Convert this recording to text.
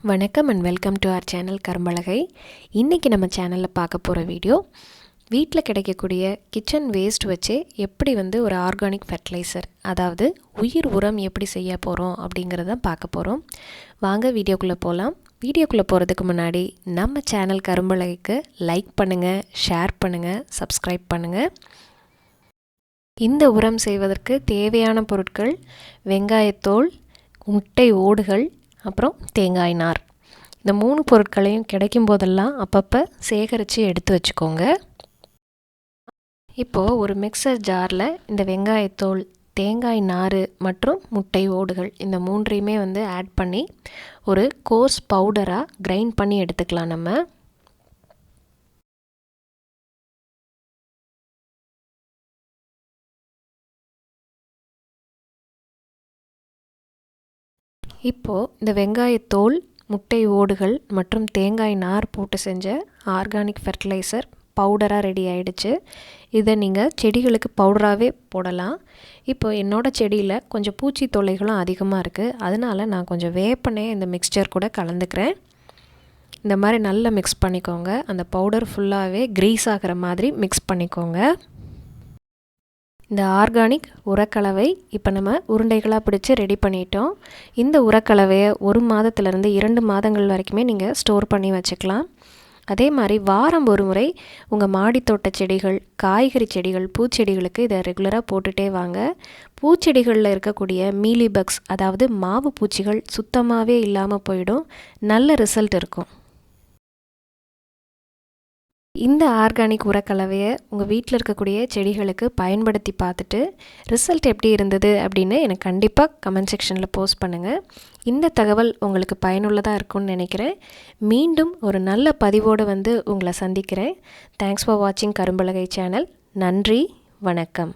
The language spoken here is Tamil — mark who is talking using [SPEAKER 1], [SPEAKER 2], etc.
[SPEAKER 1] வணக்கம் and welcome to our channel Karumpalagai. இன்றைக்கி நம்ம சேனலில் பார்க்க போகிற வீடியோ வீட்டில் கிடைக்கக்கூடிய கிச்சன் வேஸ்ட் வச்சு எப்படி ஒரு ஆர்கானிக் ஃபெர்டிலைசர், அதாவது உயிர் உரம் எப்படி செய்ய போகிறோம் அப்படிங்கிறத பார்க்க போகிறோம். வாங்க வீடியோக்குள்ளே போகலாம். வீடியோக்குள்ளே போகிறதுக்கு முன்னாடி நம்ம சேனல் கரும்பலகைக்கு லைக் பண்ணுங்கள், ஷேர் பண்ணுங்கள், சப்ஸ்கிரைப் பண்ணுங்கள். இந்த உரம் செய்வதற்கு தேவையான பொருட்கள் வெங்காயத்தோல், முட்டை ஓடுகள், அப்புறம் தேங்காய் நார். இந்த 3 பொருட்களையும் கிடைக்கும் போதெல்லாம் அப்பப்போ சேகரித்து எடுத்து வச்சுக்கோங்க. இப்போது ஒரு மிக்சர் ஜாரில் இந்த வெங்காயத்தோல், தேங்காய் நார் மற்றும் முட்டை ஓடுகள் இந்த 3ஐயுமே ஆட் பண்ணி ஒரு கோர்ஸ் பவுடராக கிரைண்ட் பண்ணி எடுத்துக்கலாம். நம்ம இப்போது இந்த வெங்காயத்தோல், முட்டை ஓடுகள் மற்றும் தேங்காய் நார் போட்டு செஞ்ச ஆர்கானிக் ஃபெர்டிலைசர் பவுடராக ரெடி ஆகிடுச்சு. இதை நீங்கள் செடிகளுக்கு பவுடராகவே போடலாம். இப்போது என்னோடய செடியில் கொஞ்சம் பூச்சி தொல்லைகளும் அதிகமாக இருக்குது. அதனால் நான் கொஞ்சம் வேப்பெண்ணெய் இந்த மிக்ஸ்சர் கூட கலந்துக்கிறேன். இந்த மாதிரி நல்லா மிக்ஸ் பண்ணிக்கோங்க. அந்த பவுடர் ஃபுல்லாகவே க்ரீஸ் ஆகிற மாதிரி மிக்ஸ் பண்ணிக்கோங்க. இந்த ஆர்கானிக் உரக்கலவை இப்போ நம்ம உருண்டைகளாக பிடிச்சி ரெடி பண்ணிட்டோம். இந்த உரக்கலவையை 1 மாதத்துலேருந்து 2 மாதங்கள் வரைக்குமே நீங்கள் ஸ்டோர் பண்ணி வச்சுக்கலாம். அதே மாதிரி வாரம் ஒரு முறை உங்கள் மாடி தோட்ட செடிகள், காய்கறி செடிகள், பூச்செடிகளுக்கு இதை ரெகுலராக போட்டுகிட்டே வாங்க. பூச்செடிகளில் இருக்கக்கூடிய மீலி பக்ஸ், அதாவது மாவு பூச்சிகள் சுத்தமாகவே இல்லாமல் போயிடும். நல்ல ரிசல்ட் இருக்கும். இந்த ஆர்கானிக் உரக்கலவையை உங்கள் வீட்டில் இருக்கக்கூடிய செடிகளுக்கு பயன்படுத்தி பார்த்துட்டு ரிசல்ட் எப்படி இருந்தது அப்படின்னு எனக்கு கண்டிப்பாக கமெண்ட் செக்ஷனில் போஸ்ட் பண்ணுங்கள். இந்த தகவல் உங்களுக்கு பயனுள்ளதாக இருக்கும்னு நினைக்கிறேன். மீண்டும் ஒரு நல்ல பதிவோடு உங்களை சந்திக்கிறேன். தேங்க்ஸ் ஃபார் வாட்சிங் கரும்பலகை சேனல். நன்றி, வணக்கம்.